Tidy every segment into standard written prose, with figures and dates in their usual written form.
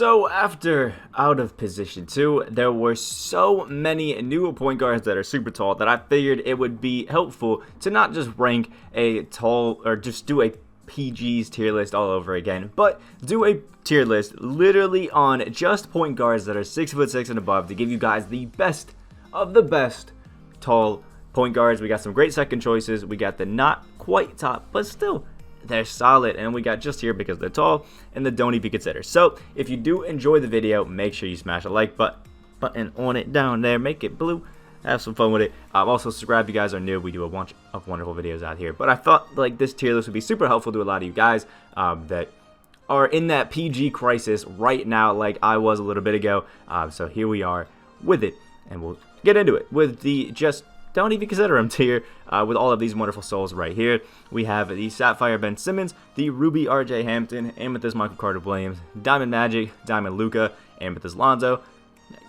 So after out of position 2, there were so many new point guards that are super tall that I figured it would be helpful to not just rank a tall or just do a PG's tier list all over again, but do a tier list literally on just point guards that are 6'6" and above to give you guys the best of the best tall point guards. We got some great second choices. We got the not quite top, but still they're solid, and we got just here because they're tall and the don't even consider. So if you do enjoy the video, make sure you smash a like button on it down there, make it blue, have some fun with it. Also subscribe if you guys are new. We do a bunch of wonderful videos out here, but I thought like this tier list would be super helpful to a lot of you guys that are in that PG crisis right now, like I was a little bit ago. So here we are with it, and we'll get into it with the just don't even consider him tier with all of these wonderful souls right here. We have the Sapphire Ben Simmons, the Ruby RJ Hampton, Amethyst Michael Carter Williams, Diamond Magic, Diamond Luka, Amethyst Lonzo,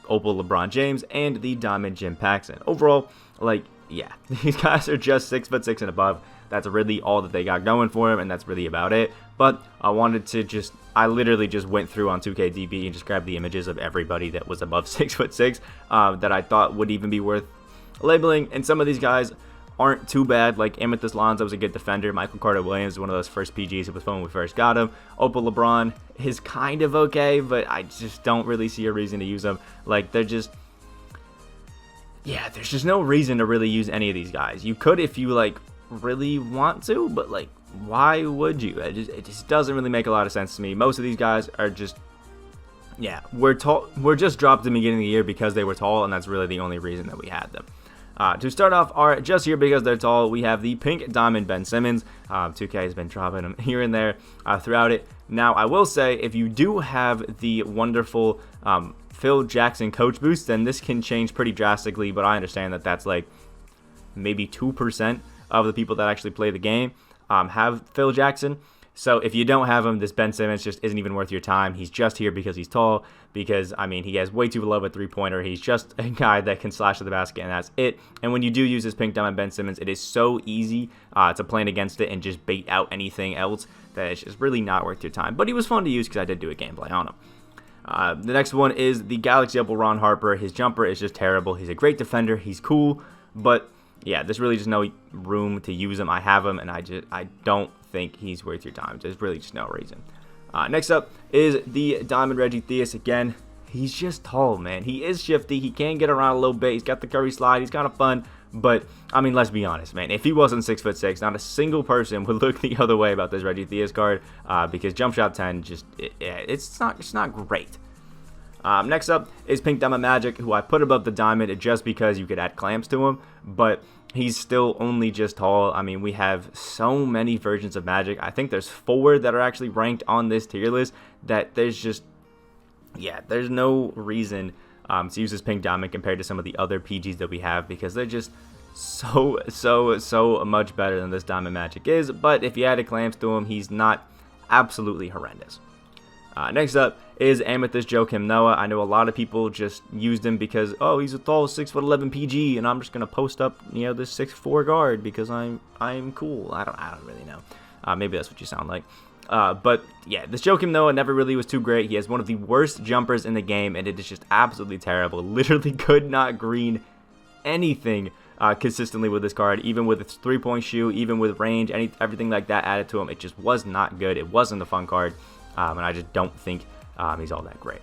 Opal LeBron James, and the Diamond Jim Paxson. Overall, like, yeah, these guys are just 6'6" and above. That's really all that they got going for him, and that's really about it. But I wanted to I literally just went through on 2KDB and just grabbed the images of everybody that was above 6'6" that I thought would even be worth labeling, and some of these guys aren't too bad. Like Amethyst Lonzo was a good defender. Michael Carter Williams is one of those first PGs who was fun when we first got him. Opal LeBron is kind of okay, but I just don't really see a reason to use them. Like they're just, yeah, there's just no reason to really use any of these guys. You could if you like really want to, but like why would you? It just doesn't really make a lot of sense to me. Most of these guys are just, yeah, we're just dropped at the beginning of the year because they were tall, and that's really the only reason that we had them. To start off, just here because they're tall, we have the Pink Diamond Ben Simmons. 2K has been dropping them here and there throughout it. Now, I will say, if you do have the wonderful Phil Jackson coach boost, then this can change pretty drastically, but I understand that that's like maybe 2% of the people that actually play the game have Phil Jackson. So if you don't have him, this Ben Simmons just isn't even worth your time. He's just here because he's tall, because, I mean, he has way too low of a three-pointer. He's just a guy that can slash to the basket, and that's it. And when you do use this Pink Diamond Ben Simmons, it is so easy to plan against it and just bait out anything else that it's just really not worth your time. But he was fun to use because I did do a gameplay on him. The next one is the Galaxy Opal Ron Harper. His jumper is just terrible. He's a great defender. He's cool, but yeah, there's really just no room to use him. I have him, and I don't think he's worth your time. There's really just no reason. Next up is the Diamond Reggie Theis. Again, he's just tall, man. He is shifty. He can get around a little bit. He's got the Curry slide. He's kind of fun. But, I mean, let's be honest, man. If he wasn't 6'6", not a single person would look the other way about this Reggie Theis card because jump shot 10 just, it's not great. Next up is Pink Diamond Magic, who I put above the Diamond just because you could add clamps to him, but he's still only just tall. I mean, we have so many versions of Magic. I think there's 4 that are actually ranked on this tier list that there's just, yeah, there's no reason to use this Pink Diamond compared to some of the other PGs that we have because they're just so much better than this Diamond Magic is. But if you added clamps to him, he's not absolutely horrendous. Next up is Amethyst Joe Kim Noah. I know a lot of people just used him because, oh, he's a tall 6'11" PG, and I'm just gonna post up, you know, this 6'4" guard because I'm cool. I don't really know. Maybe that's what you sound like. But yeah, this Joe Kim Noah never really was too great. He has one of the worst jumpers in the game, and it is just absolutely terrible. Literally could not green anything consistently with this card, even with its 3-point shoot, even with range, everything like that added to him. It just was not good. It wasn't a fun card. And I just don't think he's all that great.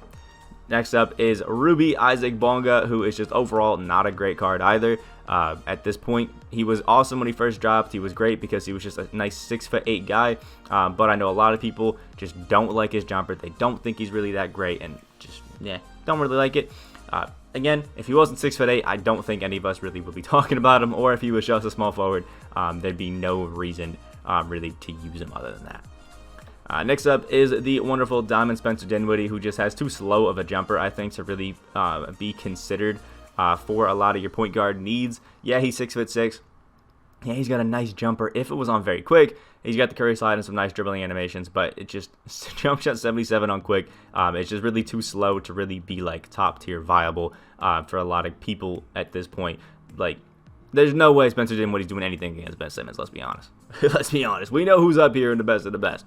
Next up is Ruby Isaac Bonga, who is just overall not a great card either. At this point, he was awesome when he first dropped. He was great because he was just a nice 6'8" guy. But I know a lot of people just don't like his jumper. They don't think he's really that great, and just, yeah, don't really like it. Again, if he wasn't 6'8", I don't think any of us really would be talking about him. Or if he was just a small forward, there'd be no reason really to use him other than that. Next up is the wonderful Diamond Spencer Denwoody, who just has too slow of a jumper, I think, to really be considered for a lot of your point guard needs. Yeah, he's 6'6". Yeah, he's got a nice jumper. If it was on very quick, he's got the Curry slide and some nice dribbling animations, but it just, jump shot 77 on quick. It's just really too slow to really be, like, top tier viable for a lot of people at this point. Like, there's no way Spencer Dinwiddie's doing anything against Ben Simmons, let's be honest. Let's be honest. We know who's up here in the best of the best.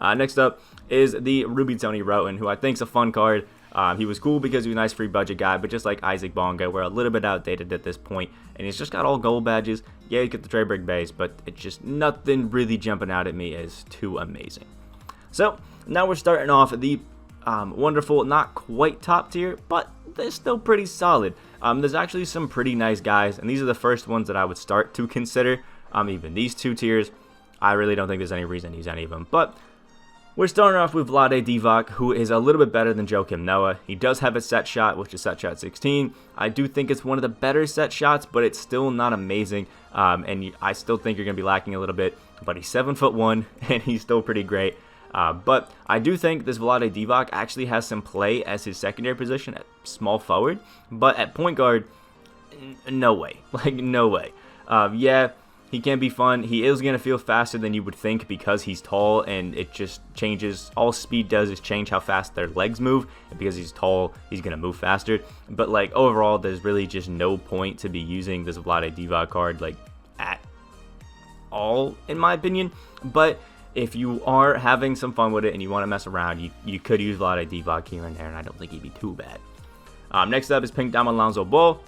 Next up is the Ruby Tony Rowan, who I think is a fun card. He was cool because he was a nice free budget guy, but just like Isaac Bonga, we're a little bit outdated at this point, and he's just got all gold badges. Yeah, you get the trade break base, but it's just nothing really jumping out at me as too amazing. So now we're starting off the wonderful, not quite top tier, but they're still pretty solid. There's actually some pretty nice guys, and these are the first ones that I would start to consider. Even these 2 tiers, I really don't think there's any reason to use any of them, but we're starting off with Vlade Divock, who is a little bit better than Joe Kim Noah. He does have a set shot, which is set shot 16. I do think it's one of the better set shots, but it's still not amazing. And I still think you're going to be lacking a little bit. But he's 7'1", and he's still pretty great. But I do think this Vlade Divock actually has some play as his secondary position at small forward. But at point guard, no way. Like, no way. Yeah. He can be fun. He is going to feel faster than you would think because he's tall, and it just changes. All speed does is change how fast their legs move, and because he's tall, he's going to move faster. But like overall, there's really just no point to be using this Vlade Divock card like at all, in my opinion. But if you are having some fun with it and you want to mess around, you could use Vlade Divock here and there, and I don't think he'd be too bad. Next up is Pink Diamond Lonzo Ball,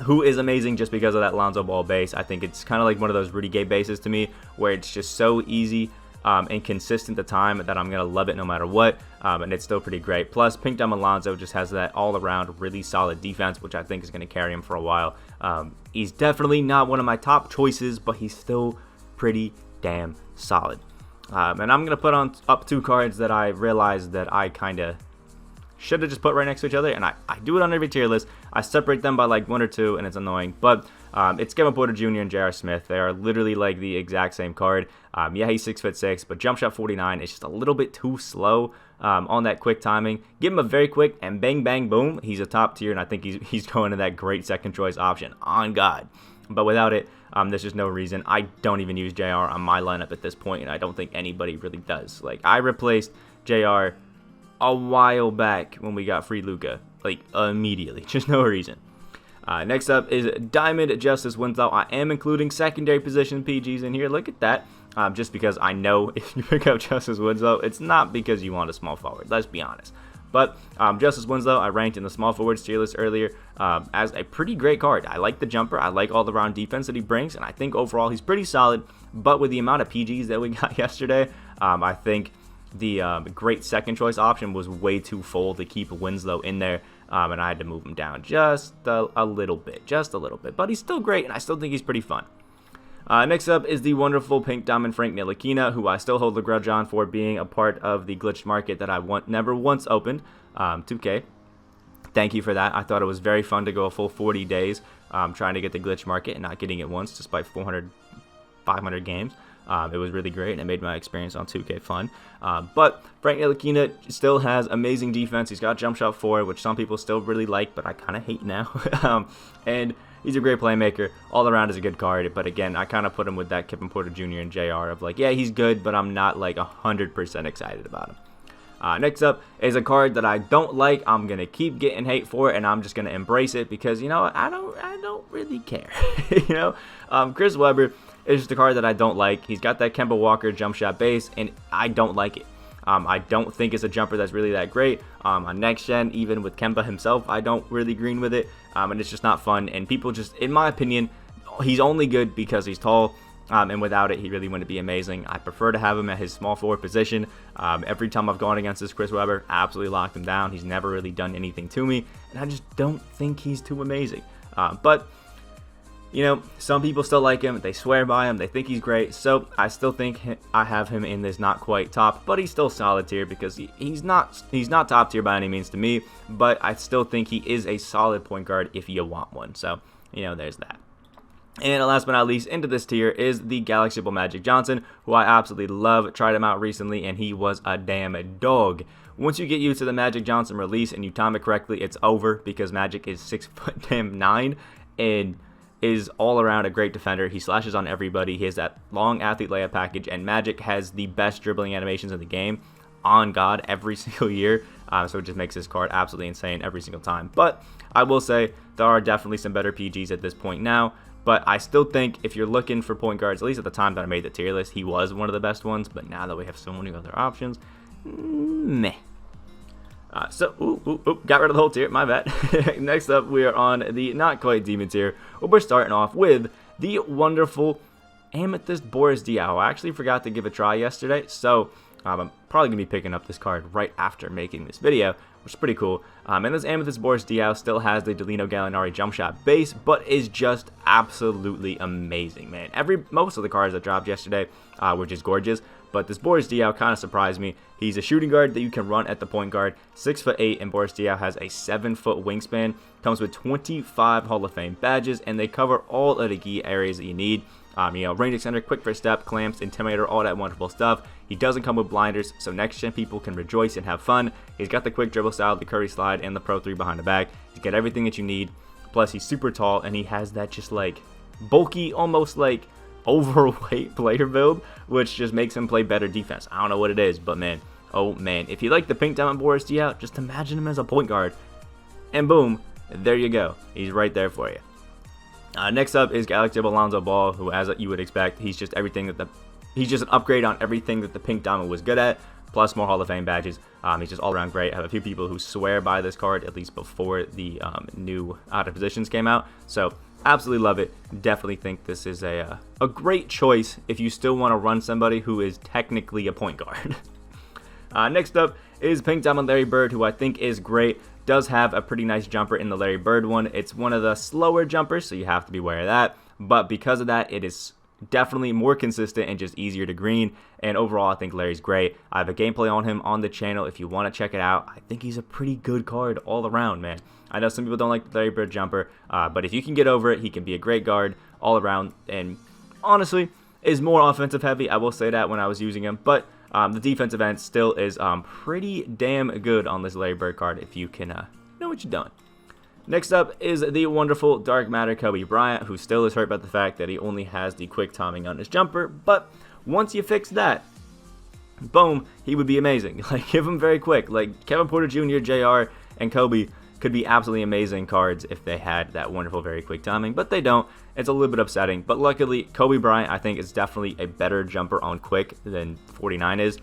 who is amazing just because of that Lonzo Ball base. I think it's kind of like one of those Rudy Gay bases to me, where it's just so easy and consistent the time that I'm going to love it no matter what, and it's still pretty great. Plus, Pink Diamond Lonzo just has that all-around really solid defense, which I think is going to carry him for a while. He's definitely not one of my top choices, but he's still pretty damn solid. And I'm going to put on up 2 cards that I realized that I kind of should have just put right next to each other, and I do it on every tier list. I separate them by like 1 or 2, and it's annoying, but it's Kevin Porter Jr. and J.R. Smith. They are literally like the exact same card. Yeah, he's 6'6", but jump shot 49 is just a little bit too slow on that quick timing. Give him a very quick, and bang, bang, boom, he's a top tier, and I think he's going to that great second choice option, on God. But without it, there's just no reason. I don't even use JR on my lineup at this point, and I don't think anybody really does. Like, I replaced JR a while back when we got free Luka, like immediately, just no reason. Next up is Diamond Justice Winslow. I am including secondary position PGs in here. Look at that. Just because I know if you pick up Justice Winslow, it's not because you want a small forward. Let's be honest. But Justice Winslow, I ranked in the small forwards tier list earlier as a pretty great card. I like the jumper. I like all the round defense that he brings, and I think overall he's pretty solid. But with the amount of PGs that we got yesterday, I think the great second choice option was way too full to keep Winslow in there, and I had to move him down just a little bit, but he's still great, and I still think he's pretty fun. Next up is the wonderful Pink Diamond Frank Milikina, who I still hold a grudge on for being a part of the glitched market that I never once opened. 2K, thank you for that. I thought it was very fun to go a full 40 days trying to get the glitch market and not getting it once despite 500 games. It was really great, and it made my experience on 2K fun. But Frank Lakina still has amazing defense. He's got jump shot 4, which some people still really like, but I kind of hate now. And he's a great playmaker. All around is a good card. But again, I kind of put him with that Kevin Porter Jr. and JR of like, yeah, he's good, but I'm not like 100% excited about him. Next up is a card that I don't like. I'm gonna keep getting hate for it, and I'm just gonna embrace it because, you know, I don't really care. You know, Chris Webber is just a card that I don't like. He's got that Kemba Walker jump shot base, and I don't like it. I don't think it's a jumper that's really that great. On next gen, even with Kemba himself, I don't really green with it, and it's just not fun. And people just, in my opinion, he's only good because he's tall. And without it, he really wouldn't be amazing. I prefer to have him at his small forward position. Every time I've gone against this Chris Webber, I absolutely locked him down. He's never really done anything to me, and I just don't think he's too amazing. But, you know, some people still like him. They swear by him. They think he's great. So I still think I have him in this not quite top, but he's still solid tier because he's not top tier by any means to me, but I still think he is a solid point guard if you want one. So, you know, there's that. And last but not least, into this tier is the Galaxy Ball Magic Johnson, who I absolutely love. Tried him out recently, and he was a damn dog. Once you get used to the Magic Johnson release and you time it correctly, it's over because Magic is 6'9" and is all around a great defender. He slashes on everybody. He has that long athlete layup package, and Magic has the best dribbling animations in the game. On God, every single year. So it just makes this card absolutely insane every single time. But I will say there are definitely some better PGs at this point now. But I still think if you're looking for point guards, at least at the time that I made the tier list, he was one of the best ones. But now that we have so many other options, meh. Got rid of the whole tier, my bad. Next up, we are on the not quite demon tier. We're starting off with the wonderful Amethyst Boris Diaw. I actually forgot to give a try yesterday, so I'm probably going to be picking up this card right after making this video, which is pretty cool. And this Amethyst Boris Diaw still has the Delino Gallinari jump shot base, but is just absolutely amazing, man. Most of the cards that dropped yesterday were just gorgeous, but this Boris Diaw kind of surprised me. He's a shooting guard that you can run at the point guard, 6'8", and Boris Diaw has a 7-foot wingspan, comes with 25 Hall of Fame badges, and they cover all of the key areas that you need. Range extender, quick first step, clamps, intimidator, all that wonderful stuff. He doesn't come with blinders, so next gen people can rejoice and have fun. He's got the quick dribble style, the Curry slide, and the Pro 3 behind the back. He's got everything that you need. Plus, he's super tall, and he has that just like bulky, almost like overweight player build, which just makes him play better defense. I don't know what it is, but man, oh man, if you like the pink diamond Boris Diaw, just imagine him as a point guard, and boom, there you go. He's right there for you. Next up is Galaxy Lonzo Ball, who, as you would expect, he's just he's just an upgrade on everything that the pink diamond was good at, plus more Hall of Fame badges. He's just all around great. I have a few people who swear by this card, at least before the new out of positions came out. So absolutely love it. Definitely think this is a great choice if you still want to run somebody who is technically a point guard. Next up is Pink Diamond Larry Bird, who I think is great. Does have a pretty nice jumper in the Larry Bird one. It's one of the slower jumpers, so you have to be aware of that. But because of that, it is definitely more consistent and just easier to green. And overall, I think Larry's great. I have a gameplay on him on the channel if you want to check it out. I think he's a pretty good card all around, man. I know some people don't like the Larry Bird jumper, but if you can get over it, he can be a great guard all around. And honestly, is more offensive heavy. I will say that when I was using him, but the defensive end still is pretty damn good on this Larry Bird card if you can know what you're doing. Next up is the wonderful Dark Matter Kobe Bryant, who still is hurt by the fact that he only has the quick timing on his jumper, but once you fix that, boom, he would be amazing. Like, give him very quick. Like, Kevin Porter Jr., JR, and Kobe could be absolutely amazing cards if they had that wonderful very quick timing, but they don't. It's a little bit upsetting, but luckily Kobe Bryant I think is definitely a better jumper on quick than 49 is,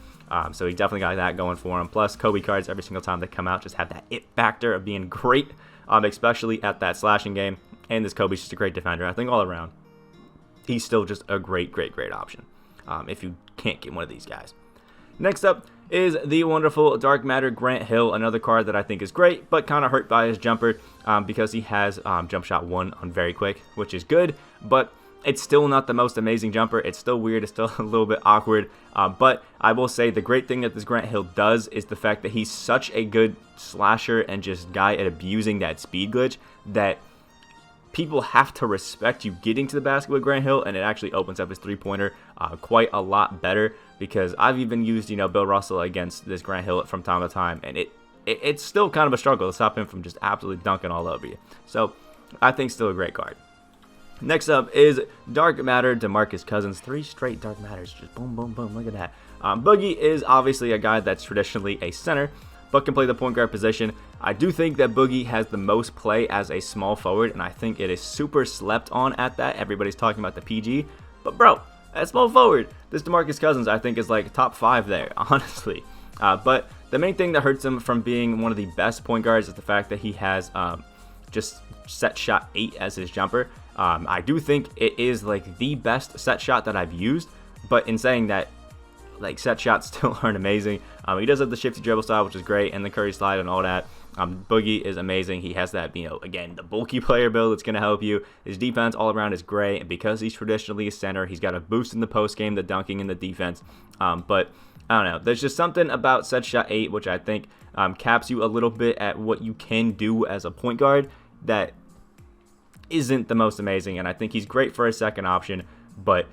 so he definitely got that going for him. Plus, Kobe cards every single time they come out just have that it factor of being great, especially at that slashing game, and this Kobe's just a great defender. I think all around he's still just a great option if you can't get one of these guys. Next up is the wonderful Dark Matter Grant Hill, another card that I think is great, but kind of hurt by his jumper because he has jump shot 1 on very quick, which is good, but it's still not the most amazing jumper. It's still weird. It's still a little bit awkward, but I will say the great thing that this Grant Hill does is the fact that he's such a good slasher and just guy at abusing that speed glitch that people have to respect you getting to the basket with Grant Hill, and it actually opens up his three-pointer quite a lot better, because I've even used, Bill Russell against this Grant Hill from time to time, and it's still kind of a struggle to stop him from just absolutely dunking all over you. So I think still a great card. Next up is Dark Matter Demarcus Cousins. 3 straight Dark Matters, just boom, boom, boom. Look at that. Boogie is obviously a guy that's traditionally a center, but can play the point guard position. I do think that Boogie has the most play as a small forward, and I think it is super slept on at that. Everybody's talking about the PG, but bro, at small forward, this Demarcus Cousins I think is like top 5 there, honestly. But the main thing that hurts him from being one of the best point guards is the fact that he has just set shot 8 as his jumper. I do think it is like the best set shot that I've used, but in saying that, like, set shots still aren't amazing. He does have the shifty dribble style, which is great, and the Curry slide and all that. Boogie is amazing. He has that, again, the bulky player build that's going to help you. His defense all around is great, and because he's traditionally a center, he's got a boost in the post game, the dunking, and the defense. But I don't know. There's just something about set shot 8, which I think caps you a little bit at what you can do as a point guard that isn't the most amazing, and I think he's great for a second option, but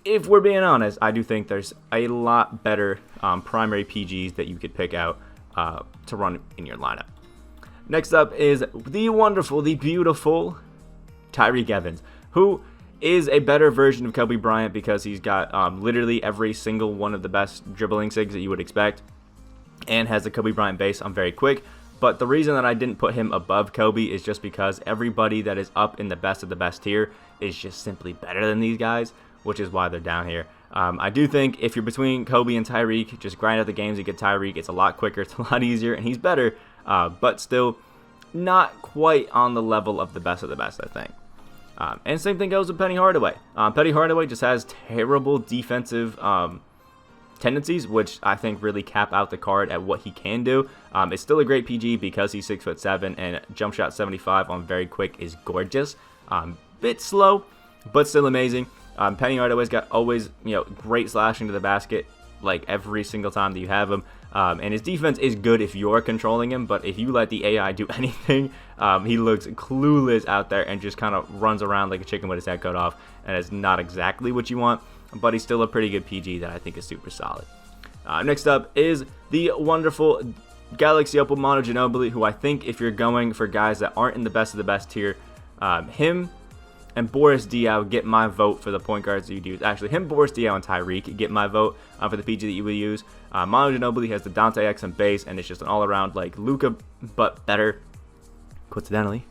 if we're being honest, I do think there's a lot better primary PGs that you could pick out to run in your lineup. Next up is the wonderful, the beautiful Tyreek Evans, who is a better version of Kobe Bryant because he's got literally every single one of the best dribbling sigs that you would expect, and has a Kobe Bryant base on very quick, But the reason that I didn't put him above Kobe is just because everybody that is up in the best of the best tier is just simply better than these guys, which is why they're down here. I do think if you're between Kobe and Tyreek, just grind out the games, you get Tyreek. It's a lot quicker, it's a lot easier, and he's better, but still not quite on the level of the best, I think. And same thing goes with Penny Hardaway. Penny Hardaway just has terrible defensive tendencies, which I think really cap out the card at what he can do. It's still a great PG because he's 6'7", and jump shot 75 on very quick is gorgeous. Bit slow, but still amazing. Penny Hardaway's got always, great slashing to the basket, like every single time that you have him. And his defense is good if you're controlling him, but if you let the AI do anything, he looks clueless out there and just kind of runs around like a chicken with his head cut off, and it's not exactly what you want, but he's still a pretty good PG that I think is super solid. Next up is the wonderful Galaxy Opal Mono Ginobili, who I think if you're going for guys that aren't in the best of the best tier, him and Boris Diaw get my vote for the point guards that you'd use. Actually, him, Boris Diaw, and Tyreek get my vote for the PG that you would use. Mono Ginobili has the Dante X and base, and it's just an all-around like Luka, but better. Coincidentally,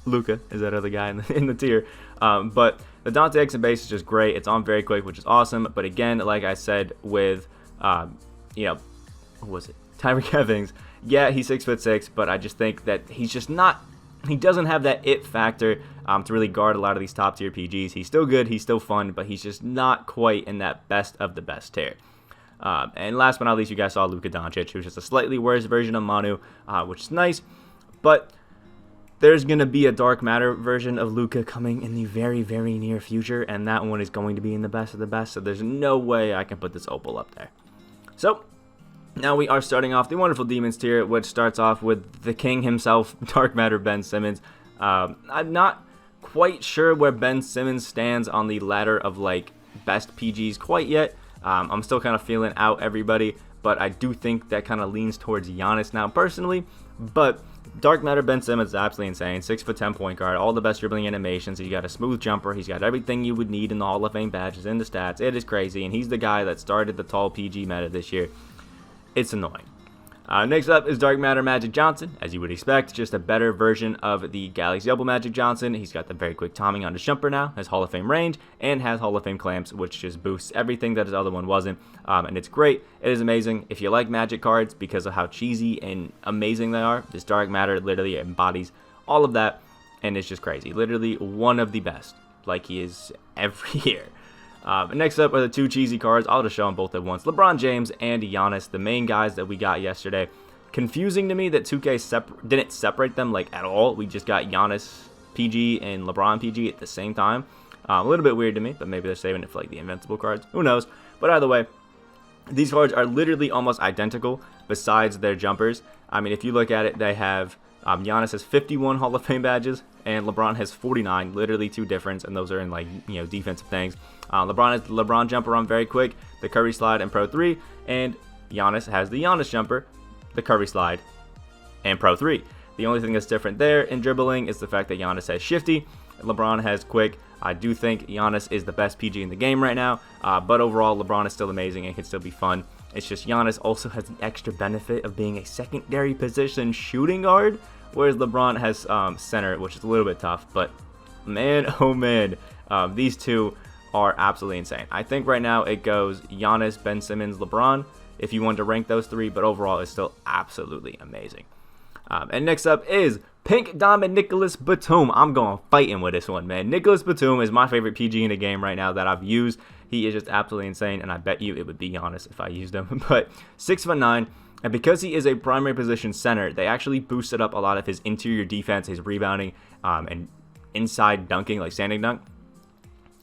Luka is that other guy in the tier. But the Dante X and base is just great. It's on very quick, which is awesome. But again, like I said with, who was it? Tyreek Evans. Yeah, he's 6'6", but I just think that he's just not. He doesn't have that it factor to really guard a lot of these top tier PGs. He's still good, he's still fun, but he's just not quite in that best of the best tier. And last but not least, you guys saw Luka Doncic, who's just a slightly worse version of Manu, which is nice. But there's going to be a dark matter version of Luka coming in the very, very near future, and that one is going to be in the best of the best, so there's no way I can put this Opal up there. So now we are starting off the wonderful Demons tier, which starts off with the king himself, Dark Matter Ben Simmons. I'm not quite sure where Ben Simmons stands on the ladder of like best PGs quite yet. I'm still kind of feeling out everybody, but I do think that kind of leans towards Giannis now personally. But Dark Matter Ben Simmons is absolutely insane. 6'10" point guard, all the best dribbling animations. He's got a smooth jumper. He's got everything you would need in the Hall of Fame badges, in the stats. It is crazy, and he's the guy that started the tall PG meta this year. It's annoying. Next up is Dark Matter Magic Johnson, as you would expect, just a better version of the Galaxy Opal Magic Johnson. He's got the very quick timing on his jumper now, has Hall of Fame range, and has Hall of Fame clamps, which just boosts everything that his other one wasn't, and it's great. It is amazing. If you like Magic cards because of how cheesy and amazing they are, this Dark Matter literally embodies all of that, and it's just crazy. Literally one of the best, like he is every year. Next up are the two cheesy cards. I'll just show them both at once. LeBron James and Giannis, the main guys that we got yesterday. Confusing to me that 2K didn't separate them like at all. We just got Giannis PG and LeBron PG at the same time. A little bit weird to me, but maybe they're saving it for like the invincible cards. Who knows? But either way, these cards are literally almost identical besides their jumpers. I mean, if you look at it, they have Giannis has 51 Hall of Fame badges, and LeBron has 49, literally two difference, and those are in like, defensive things. LeBron has the LeBron jumper on very quick, the Curry slide and Pro 3, and Giannis has the Giannis jumper, the Curry slide, and Pro 3. The only thing that's different there in dribbling is the fact that Giannis has shifty, and LeBron has quick. I do think Giannis is the best PG in the game right now, but overall LeBron is still amazing and can still be fun. It's just Giannis also has the extra benefit of being a secondary position shooting guard, whereas LeBron has center, which is a little bit tough. But man, oh man, these two are absolutely insane. I think right now it goes Giannis, Ben Simmons, LeBron, if you want to rank those three, but overall it's still absolutely amazing. And next up is Pink Diamond Nicholas Batum. I'm going fighting with this one, man. Nicholas Batum is my favorite PG in the game right now that I've used. He is just absolutely insane, and I bet you it would be Giannis if I used him. But 6'9", and because he is a primary position center, they actually boosted up a lot of his interior defense, his rebounding, and inside dunking, like standing dunk.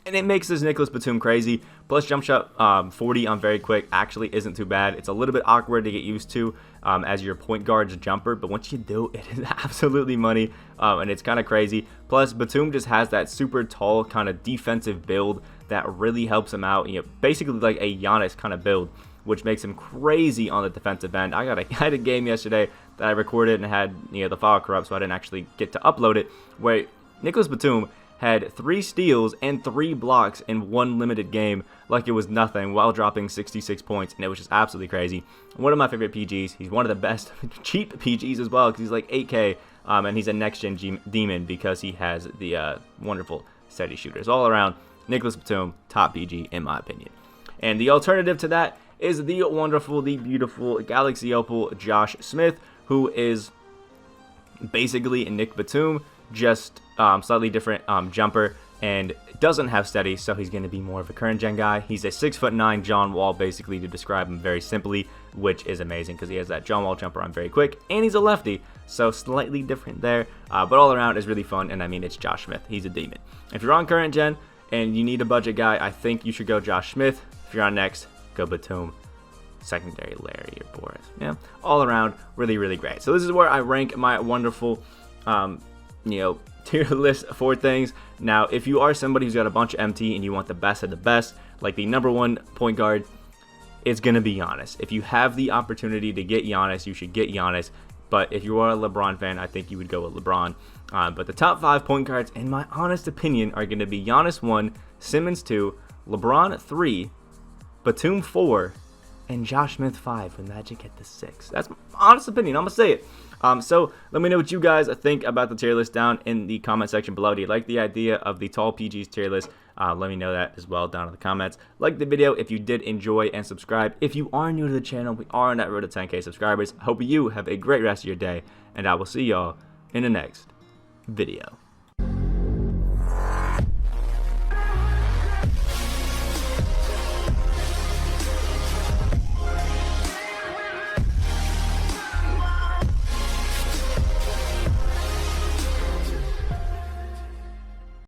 And it makes this Nicholas Batum crazy. Plus jump shot 40 on very quick actually isn't too bad. It's a little bit awkward to get used to as your point guard's jumper, but once you do, it is absolutely money, and it's kind of crazy. Plus Batum just has that super tall kind of defensive build that really helps him out. Basically like a Giannis kind of build, which makes him crazy on the defensive end. I had a game yesterday that I recorded and had the file corrupt, so I didn't actually get to upload it, where Nicholas Batum had 3 steals and 3 blocks in one limited game like it was nothing while dropping 66 points, and it was just absolutely crazy. One of my favorite PGs. He's one of the best cheap PGs as well, because he's like 8K, and he's a next-gen demon because he has the wonderful steady shooters. All around, Nicholas Batum, top PG in my opinion. And the alternative to that is the wonderful, the beautiful Galaxy Opal Josh Smith, who is basically Nick Batum, just slightly different jumper, and doesn't have steady, so he's going to be more of a current gen guy. He's a 6'9" John Wall, basically, to describe him very simply, which is amazing because he has that John Wall jumper on very quick, and he's a lefty, so slightly different there, but all around is really fun. And I mean, it's Josh Smith. He's a demon. If you're on current gen and you need a budget guy, I think you should go Josh Smith. If you're on next, go Batum. Secondary Larry or Boris. Yeah, all around really, really great. So this is where I rank my wonderful tier list for things. Now, if you are somebody who's got a bunch of MT and you want the best of the best, like the #1 point guard, it's gonna be Giannis. If you have the opportunity to get Giannis, you should get Giannis. But if you are a LeBron fan, I think you would go with LeBron. But the top 5 point guards, in my honest opinion, are going to be Giannis 1, Simmons 2, LeBron 3, Batum 4, and Josh Smith 5 with Magic at the 6. That's my honest opinion. I'm going to say it. So let me know what you guys think about the tier list down in the comment section below. Do you like the idea of the tall PGs tier list? Let me know that as well down in the comments. Like the video if you did enjoy, and subscribe if you are new to the channel. We are on that road to 10K subscribers. I hope you have a great rest of your day, and I will see y'all in the next video.